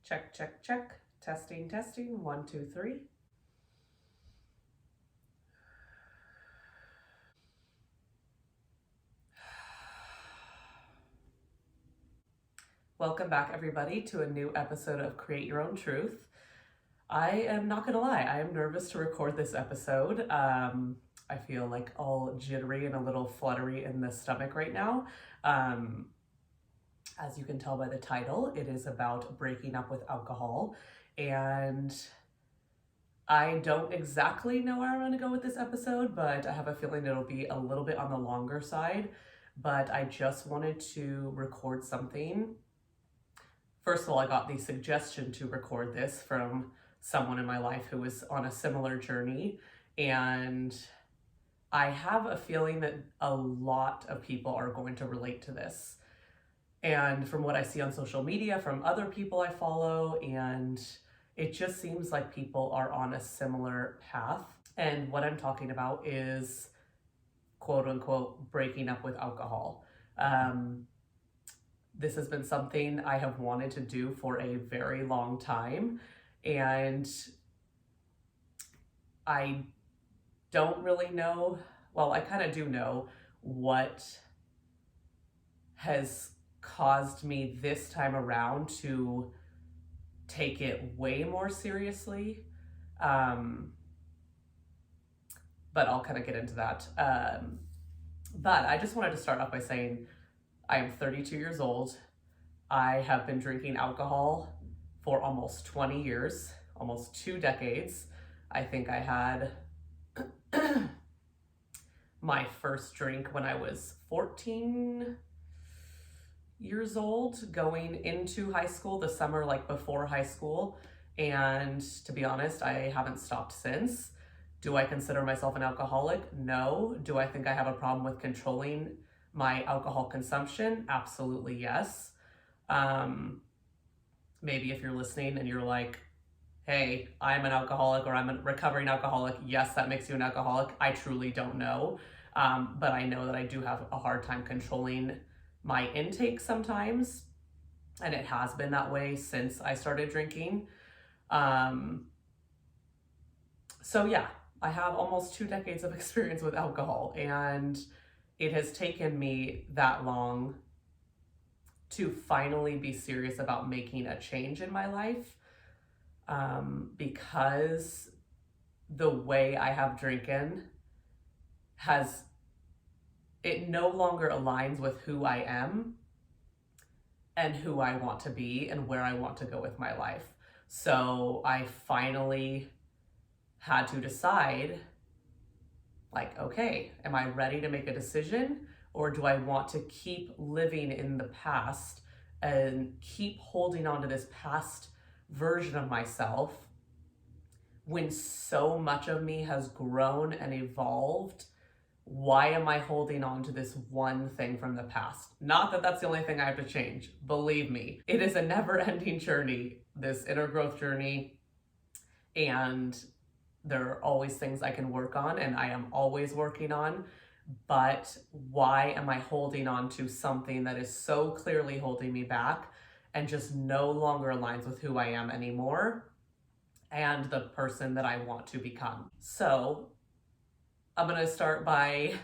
Check, check, check. Testing, testing. 1, 2, 3. Welcome back, everybody, to a new episode of Create Your Own Truth. I am not gonna lie, I am nervous to record this episode. I feel like all jittery and a little fluttery in the stomach right now. As you can tell by the title, it is about breaking up with alcohol. And I don't exactly know where I'm going to go with this episode, but I have a feeling it'll be a little bit on the longer side. But I just wanted to record something. First of all, I got the suggestion to record this from someone in my life who was on a similar journey. And I have a feeling that a lot of people are going to relate to this. And from what I see on social media, from other people I follow, and it just seems like people are on a similar path. And what I'm talking about is, quote unquote, breaking up with alcohol. This has been something I have wanted to do for a very long time. And I don't really know, well, I kind of do know what has caused me this time around to take it way more seriously. But I'll kind of get into that. But I just wanted to start off by saying I am 32 years old. I have been drinking alcohol for almost 20 years, almost 2 decades. I think I had my first drink when I was 14 years old, going into high school, the summer before high school. And to be honest, I haven't stopped since. Do I consider myself an alcoholic? No. Do I think I have a problem with controlling my alcohol consumption? Absolutely yes. Maybe if you're listening and you're like, hey, I'm an alcoholic or I'm a recovering alcoholic, yes, that makes you an alcoholic. I truly don't know. But I know that I do have a hard time controlling my intake sometimes, and it has been that way since I started drinking. So yeah, I have almost 2 decades of experience with alcohol, and it has taken me that long to finally be serious about making a change in my life, because the way I have drinking it no longer aligns with who I am and who I want to be and where I want to go with my life. So I finally had to decide, okay, am I ready to make a decision, or do I want to keep living in the past and keep holding on to this past version of myself when so much of me has grown and evolved? Why am I holding on to this one thing from the past? Not that that's the only thing I have to change. Believe me, it is a never-ending journey, this inner growth journey, and there are always things I can work on, and I am always working on. But why am I holding on to something that is so clearly holding me back and just no longer aligns with who I am anymore and the person that I want to become? So I'm going to start by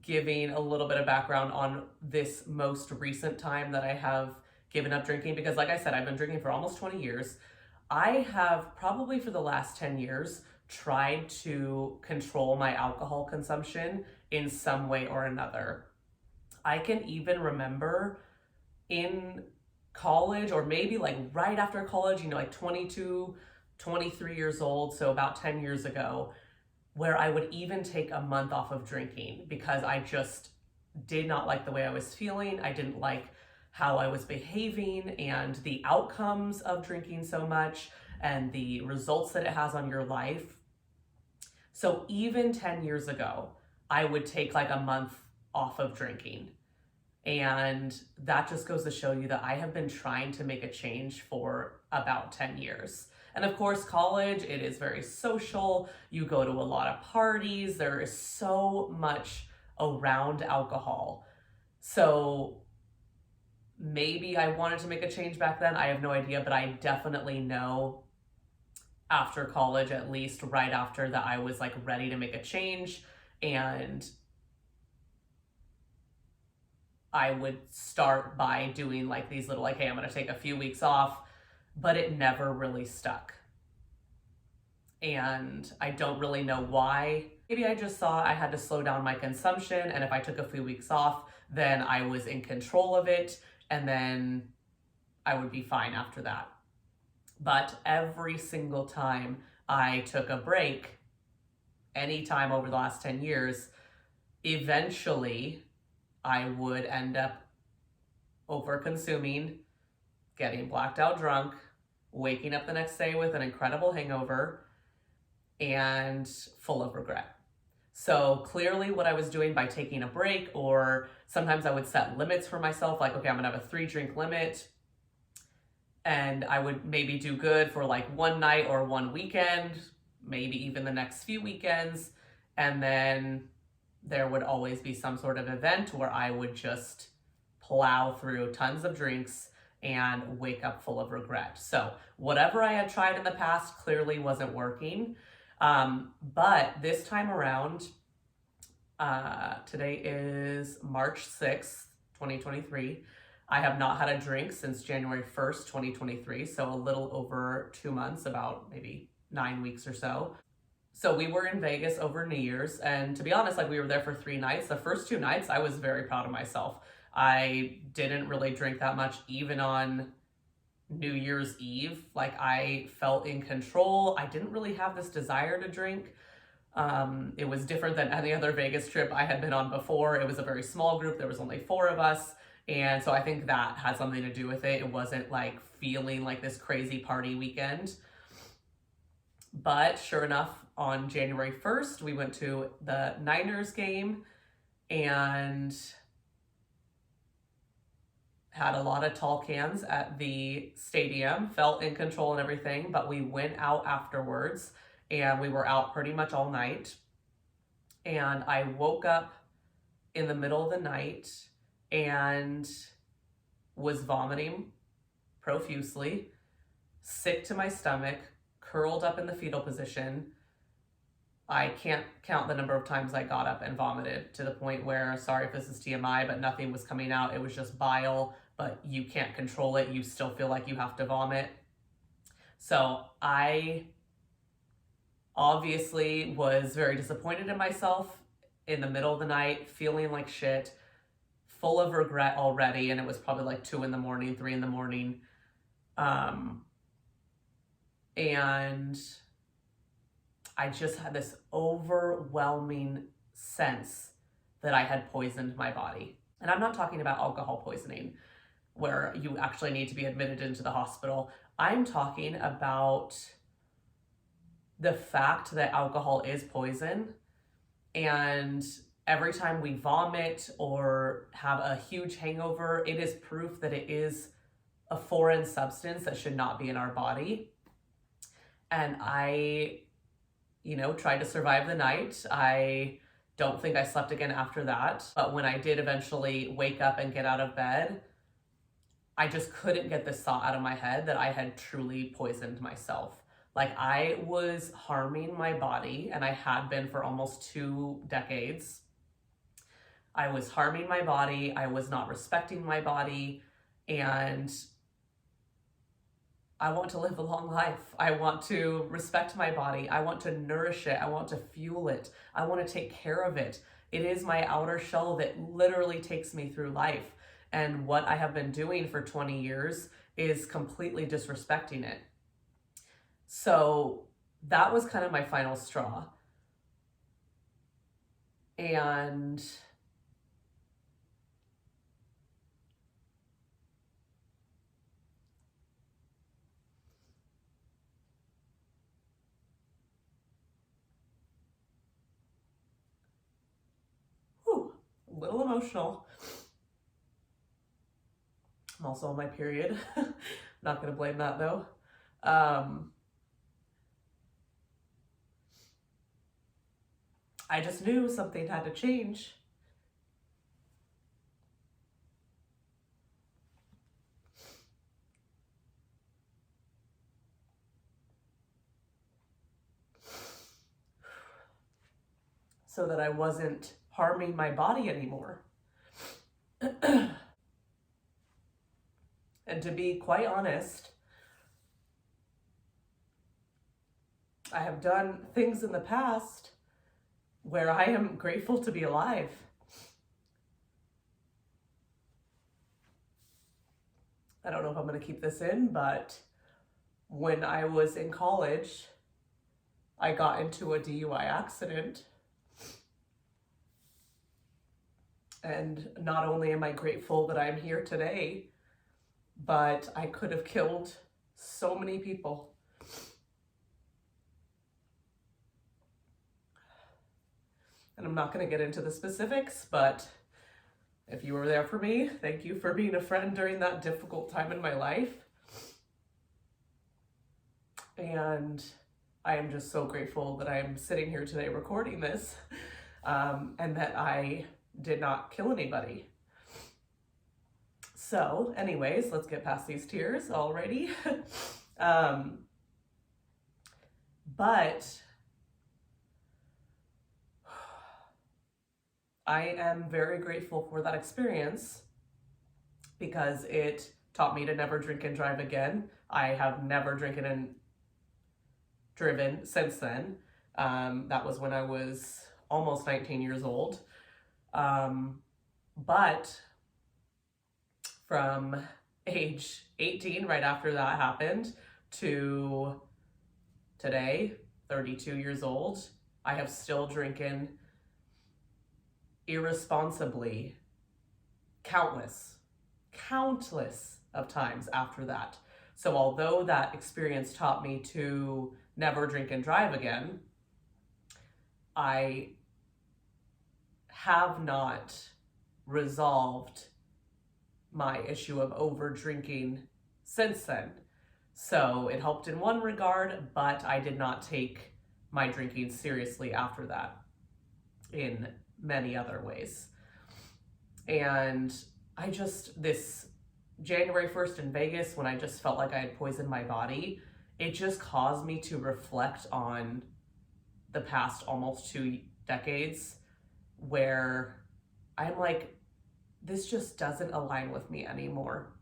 giving a little bit of background on this most recent time that I have given up drinking, because like I said, I've been drinking for almost 20 years. I have probably for the last 10 years tried to control my alcohol consumption in some way or another. I can even remember in college, or maybe right after college, 22, 23 years old, so about 10 years ago, where I would even take a month off of drinking because I just did not like the way I was feeling. I didn't like how I was behaving and the outcomes of drinking so much and the results that it has on your life. So even 10 years ago, I would take a month off of drinking. And that just goes to show you that I have been trying to make a change for about 10 years. And of course, college, it is very social. You go to a lot of parties. There is so much around alcohol. So maybe I wanted to make a change back then. I have no idea, but I definitely know after college, at least right after, that I was like ready to make a change, and I would start by doing like these little, like, hey, I'm going to take a few weeks off, but it never really stuck. And I don't really know why. Maybe I just saw I had to slow down my consumption, and if I took a few weeks off, then I was in control of it, and then I would be fine after that. But every single time I took a break, anytime over the last 10 years, eventually I would end up over consuming, getting blacked out drunk, waking up the next day with an incredible hangover, and full of regret. So clearly what I was doing by taking a break, or sometimes I would set limits for myself, like, okay, I'm gonna have a 3-drink limit, and I would maybe do good for like one night or one weekend, maybe even the next few weekends, and then there would always be some sort of event where I would just plow through tons of drinks and wake up full of regret. So whatever I had tried in the past clearly wasn't working. But this time around, today is March 6th, 2023. I have not had a drink since January 1st, 2023. So a little over 2 months, about maybe 9 weeks or so. So we were in Vegas over New Year's, and to be honest, like, we were there for 3 nights. The first 2 nights, I was very proud of myself. I didn't really drink that much, even on New Year's Eve. Like, I felt in control. I didn't really have this desire to drink. It was different than any other Vegas trip I had been on before. It was a very small group. There was only 4 of us. And so I think that had something to do with it. It wasn't like feeling like this crazy party weekend. But sure enough, on January 1st, we went to the Niners game and had a lot of tall cans at the stadium, felt in control and everything, but we went out afterwards, and we were out pretty much all night. And I woke up in the middle of the night and was vomiting profusely, sick to my stomach, curled up in the fetal position. I can't count the number of times I got up and vomited, to the point where, sorry if this is TMI, but nothing was coming out. It was just bile, but you can't control it. You still feel like you have to vomit. So I obviously was very disappointed in myself in the middle of the night, feeling like shit, full of regret already. And it was probably like 2 in the morning, 3 in the morning. And I just had this overwhelming sense that I had poisoned my body. And I'm not talking about alcohol poisoning, where you actually need to be admitted into the hospital. I'm talking about the fact that alcohol is poison, and every time we vomit or have a huge hangover, it is proof that it is a foreign substance that should not be in our body. And I, tried to survive the night. I don't think I slept again after that. But when I did eventually wake up and get out of bed, I just couldn't get this thought out of my head that I had truly poisoned myself. Like, I was harming my body, and I had been for almost 2 decades. I was harming my body. I was not respecting my body. And I want to live a long life. I want to respect my body. I want to nourish it. I want to fuel it. I want to take care of it. It is my outer shell that literally takes me through life. And what I have been doing for 20 years is completely disrespecting it. So that was kind of my final straw. And a little emotional. I'm also on my period. Not going to blame that though. I just knew something had to change. so that I wasn't harming my body anymore. And to be quite honest, I have done things in the past where I am grateful to be alive. I don't know if I'm going to keep this in, but when I was in college, I got into a DUI accident. And not only am I grateful that I'm here today, but I could have killed so many people. And I'm not going to get into the specifics, but if you were there for me, thank you for being a friend during that difficult time in my life. And I am just so grateful that I'm sitting here today recording this, and that I did not kill anybody. So anyways, let's get past these tears already. But I am very grateful for that experience because it taught me to never drink and drive again. I have never drinking and driven since then. That was when I was almost 19 years old. But from age 18, right after that happened, to today, 32 years old, I have still drinking irresponsibly countless of times after that. So although that experience taught me to never drink and drive again, I have not resolved my issue of over drinking since then. So it helped in one regard, but I did not take my drinking seriously after that in many other ways. And I just, this January 1st in Vegas, when I just felt like I had poisoned my body, it just caused me to reflect on the past almost 2 decades where I'm like, this just doesn't align with me anymore.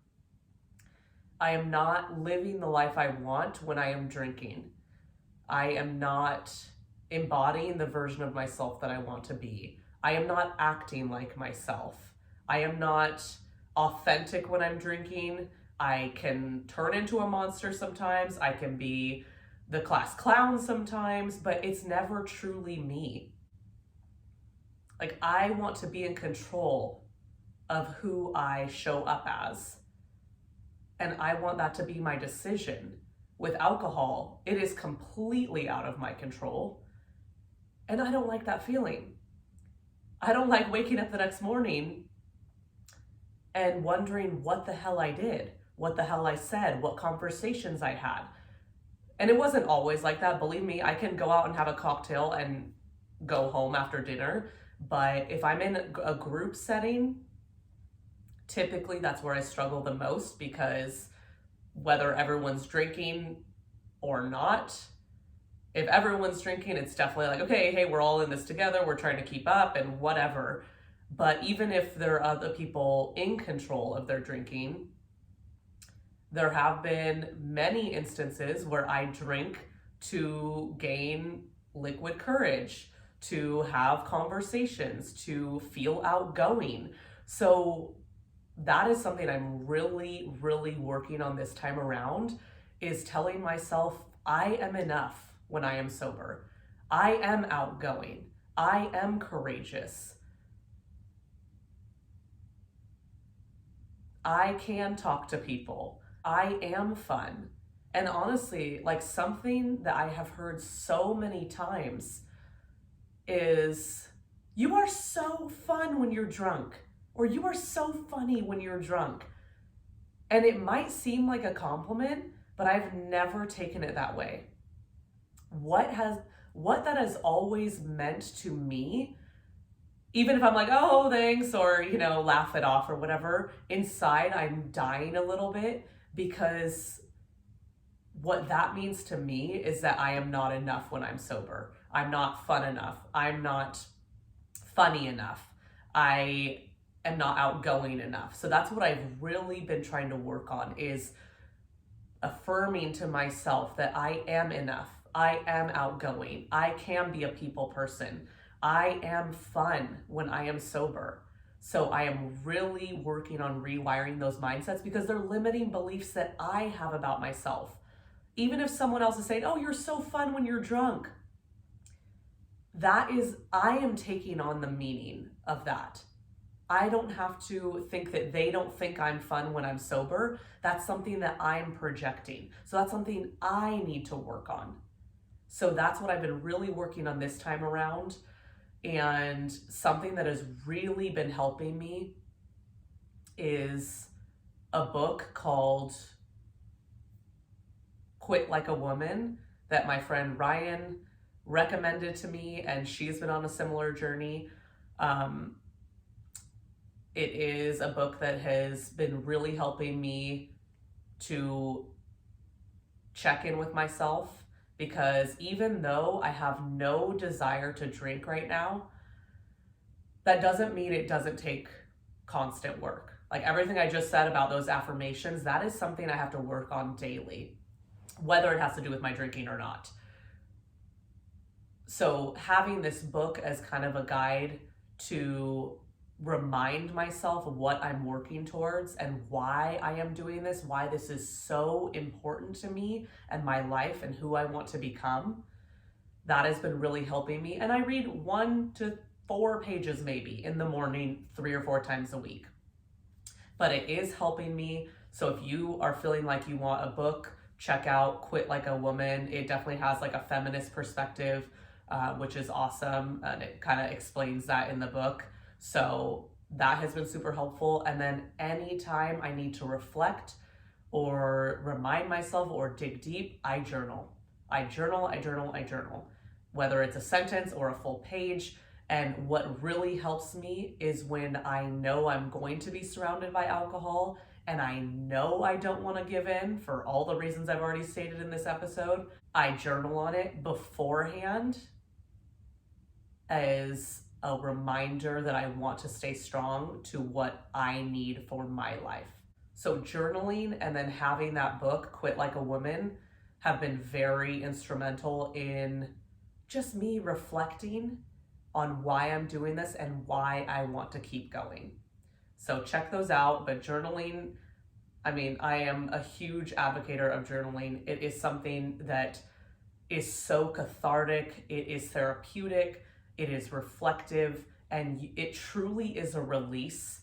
I am not living the life I want when I am drinking. I am not embodying the version of myself that I want to be. I am not acting like myself. I am not authentic when I'm drinking. I can turn into a monster sometimes. I can be the class clown sometimes, but it's never truly me. Like, I want to be in control of who I show up as. And I want that to be my decision. With alcohol, it is completely out of my control. And I don't like that feeling. I don't like waking up the next morning and wondering what the hell I did, what the hell I said, what conversations I had. And it wasn't always like that. Believe me, I can go out and have a cocktail and go home after dinner. But if I'm in a group setting, typically that's where I struggle the most, because whether everyone's drinking or not, if everyone's drinking, it's definitely like, okay, hey, we're all in this together, we're trying to keep up and whatever. But even if there are other people in control of their drinking, there have been many instances where I drink to gain liquid courage, to have conversations, to feel outgoing. So that is something I'm really, really working on this time around, is telling myself I am enough when I am sober. I am outgoing. I am courageous. I can talk to people. I am fun. And honestly, like, something that I have heard so many times is, you are so fun when you're drunk, or you are so funny when you're drunk. And it might seem like a compliment, but I've never taken it that way. What that has always meant to me, even if I'm like, oh, thanks, or, laugh it off or whatever, inside I'm dying a little bit, because what that means to me is that I am not enough when I'm sober. I'm not fun enough. I'm not funny enough. I am not outgoing enough. So that's what I've really been trying to work on, is affirming to myself that I am enough. I am outgoing. I can be a people person. I am fun when I am sober. So I am really working on rewiring those mindsets, because they're limiting beliefs that I have about myself. Even if someone else is saying, oh, you're so fun when you're drunk, I am taking on the meaning of that. I don't have to think that they don't think I'm fun when I'm sober. That's something that I'm projecting. So that's something I need to work on. So that's what I've been really working on this time around. And something that has really been helping me is a book called Quit Like a Woman that my friend Ryan recommended to me, and she's been on a similar journey. It is a book that has been really helping me to check in with myself, because even though I have no desire to drink right now, that doesn't mean it doesn't take constant work. Like everything I just said about those affirmations, that is something I have to work on daily, whether it has to do with my drinking or not. So having this book as kind of a guide to remind myself of what I'm working towards and why I am doing this, why this is so important to me and my life and who I want to become, that has been really helping me. And I read 1 to 4 pages maybe in the morning 3 or 4 times a week. But it is helping me. So if you are feeling like you want a book, check out Quit Like a Woman. It definitely has like a feminist perspective, which is awesome. And it kind of explains that in the book. So that has been super helpful. And then anytime I need to reflect or remind myself or dig deep, I journal. I journal. Whether it's a sentence or a full page. And what really helps me is when I know I'm going to be surrounded by alcohol and I know I don't want to give in for all the reasons I've already stated in this episode, I journal on it beforehand as a reminder that I want to stay strong to what I need for my life. So journaling and then having that book, Quit Like a Woman, have been very instrumental in just me reflecting on why I'm doing this and why I want to keep going. So check those out. But journaling, I mean, I am a huge advocate of journaling. It is something that is so cathartic. It is therapeutic. It is reflective. And it truly is a release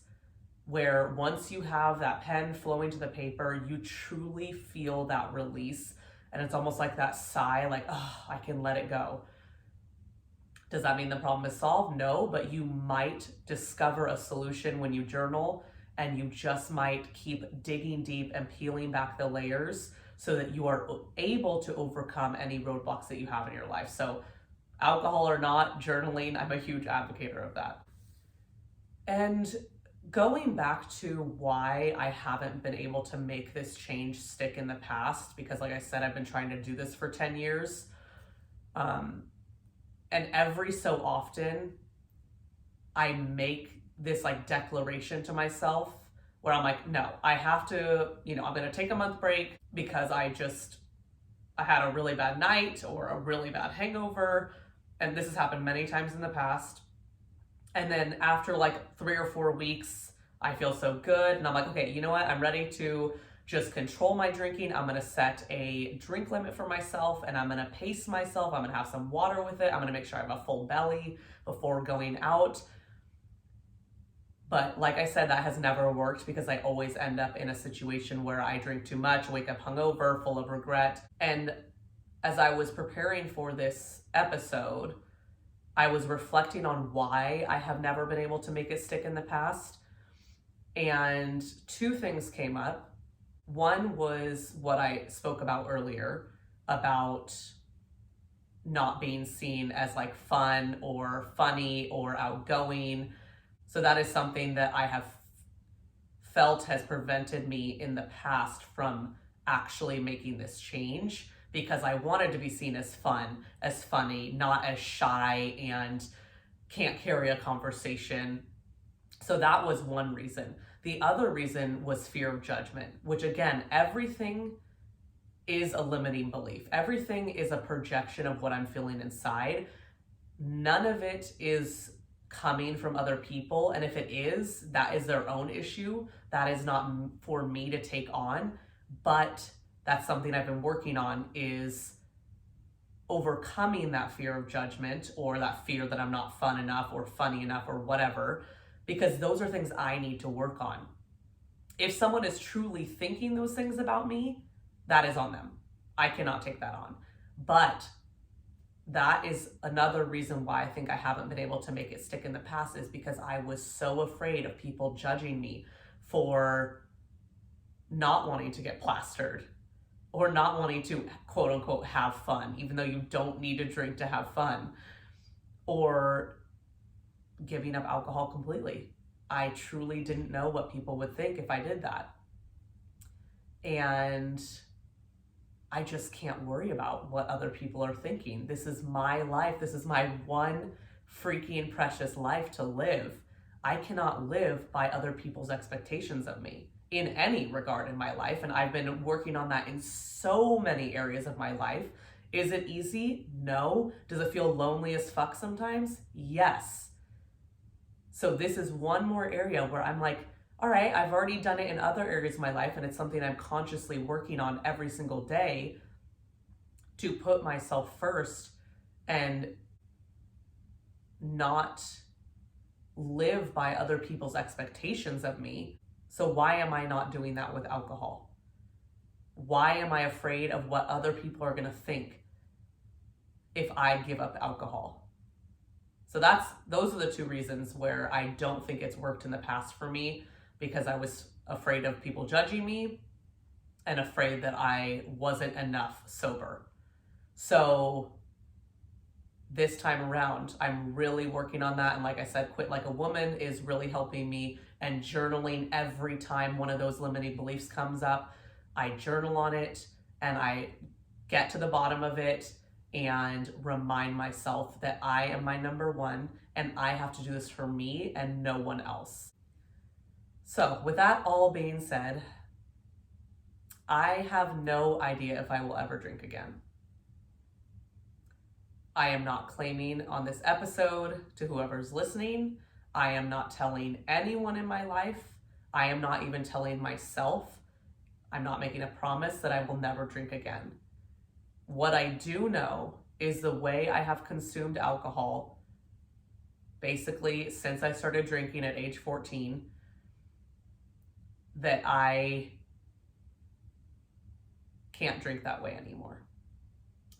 where once you have that pen flowing to the paper, you truly feel that release. And it's almost like that sigh, like, oh, I can let it go. Does that mean the problem is solved? No, but you might discover a solution when you journal, and you just might keep digging deep and peeling back the layers so that you are able to overcome any roadblocks that you have in your life. So alcohol or not, journaling, I'm a huge advocate of that. And going back to why I haven't been able to make this change stick in the past, because like I said, I've been trying to do this for 10 years. And every so often, I make this like declaration to myself where I'm like, no, I have to, I'm going to take a month break because I had a really bad night or a really bad hangover. And this has happened many times in the past. And then after like 3 or 4 weeks, I feel so good. And I'm like, okay, you know what? I'm ready to just control my drinking. I'm going to set a drink limit for myself, and I'm going to pace myself. I'm going to have some water with it. I'm going to make sure I have a full belly before going out. But like I said, that has never worked because I always end up in a situation where I drink too much, wake up hungover, full of regret. And as I was preparing for this episode, I was reflecting on why I have never been able to make it stick in the past. And 2 things came up. One was what I spoke about earlier about not being seen as like fun or funny or outgoing. So that is something that I have felt has prevented me in the past from actually making this change, because I wanted to be seen as fun, as funny, not as shy and can't carry a conversation. So that was one reason. The other reason was fear of judgment, which again, everything is a limiting belief. Everything is a projection of what I'm feeling inside. None of it is coming from other people. And if it is, that is their own issue. That is not for me to take on. But that's something I've been working on, is overcoming that fear of judgment, or that fear that I'm not fun enough or funny enough or whatever, because those are things I need to work on. If someone is truly thinking those things about me, that is on them. I cannot take that on. But that is another reason why I think I haven't been able to make it stick in the past, is because I was so afraid of people judging me for not wanting to get plastered, or not wanting to quote unquote have fun, even though you don't need to drink to have fun, or giving up alcohol completely. I truly didn't know what people would think if I did that. And I just can't worry about what other people are thinking. This is my life. This is my one freaking precious life to live. I cannot live by other people's expectations of me in any regard in my life. And I've been working on that in so many areas of my life. Is it easy? No. Does it feel lonely as fuck sometimes? Yes. So this is one more area where I'm like, all right, I've already done it in other areas of my life, and it's something I'm consciously working on every single day, to put myself first and not live by other people's expectations of me. So why am I not doing that with alcohol? Why am I afraid of what other people are going to think if I give up alcohol? So those are the two reasons where I don't think it's worked in the past for me, because I was afraid of people judging me and afraid that I wasn't enough sober. So this time around, I'm really working on that. And like I said, Quit Like a Woman is really helping me, and journaling every time one of those limiting beliefs comes up. I journal on it and I get to the bottom of it and remind myself that I am my number one, and I have to do this for me and no one else. So with that all being said, I have no idea if I will ever drink again. I am not claiming on this episode, to whoever's listening, I am not telling anyone in my life. I am not even telling myself. I'm not making a promise that I will never drink again. What I do know is the way I have consumed alcohol, basically since I started drinking at age 14, that I can't drink that way anymore.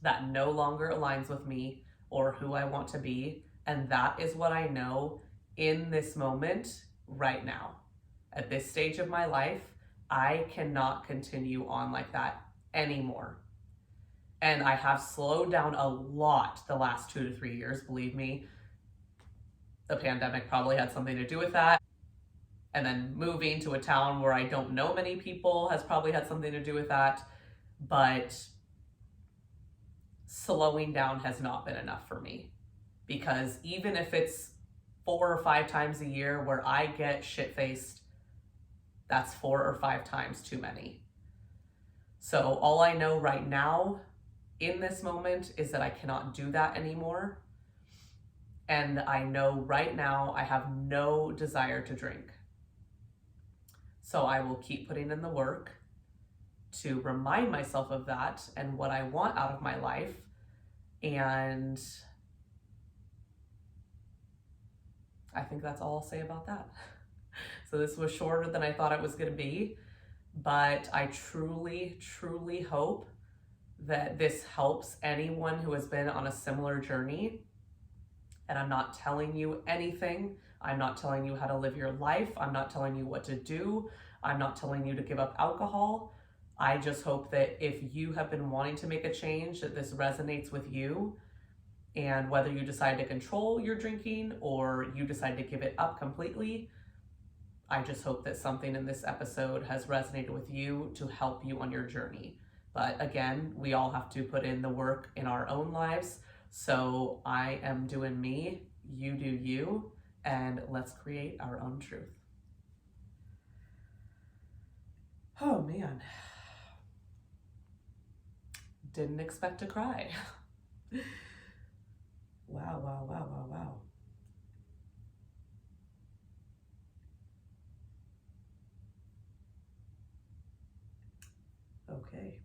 That no longer aligns with me or who I want to be. And that is what I know in this moment right now. At this stage of my life, I cannot continue on like that anymore. And I have slowed down a lot the last 2 to 3 years, believe me. The pandemic probably had something to do with that. And then moving to a town where I don't know many people has probably had something to do with that. But slowing down has not been enough for me, because even if it's 4 or 5 times a year where I get shit-faced, that's 4 or 5 times too many. So all I know right now in this moment is that I cannot do that anymore. And I know right now I have no desire to drink. So I will keep putting in the work to remind myself of that and what I want out of my life. And I think that's all I'll say about that. So this was shorter than I thought it was going to be, but I truly, truly hope that this helps anyone who has been on a similar journey. And I'm not telling you anything. I'm not telling you how to live your life. I'm not telling you what to do. I'm not telling you to give up alcohol. I just hope that if you have been wanting to make a change, that this resonates with you. And whether you decide to control your drinking or you decide to give it up completely, I just hope that something in this episode has resonated with you to help you on your journey. But again, we all have to put in the work in our own lives. So I am doing me, You do you, and let's create our own truth. Oh man. Didn't expect to cry. Wow, wow, wow, wow, wow. Okay.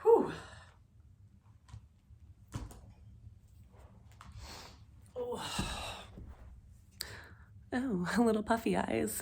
Whew. Oh, a little puffy eyes.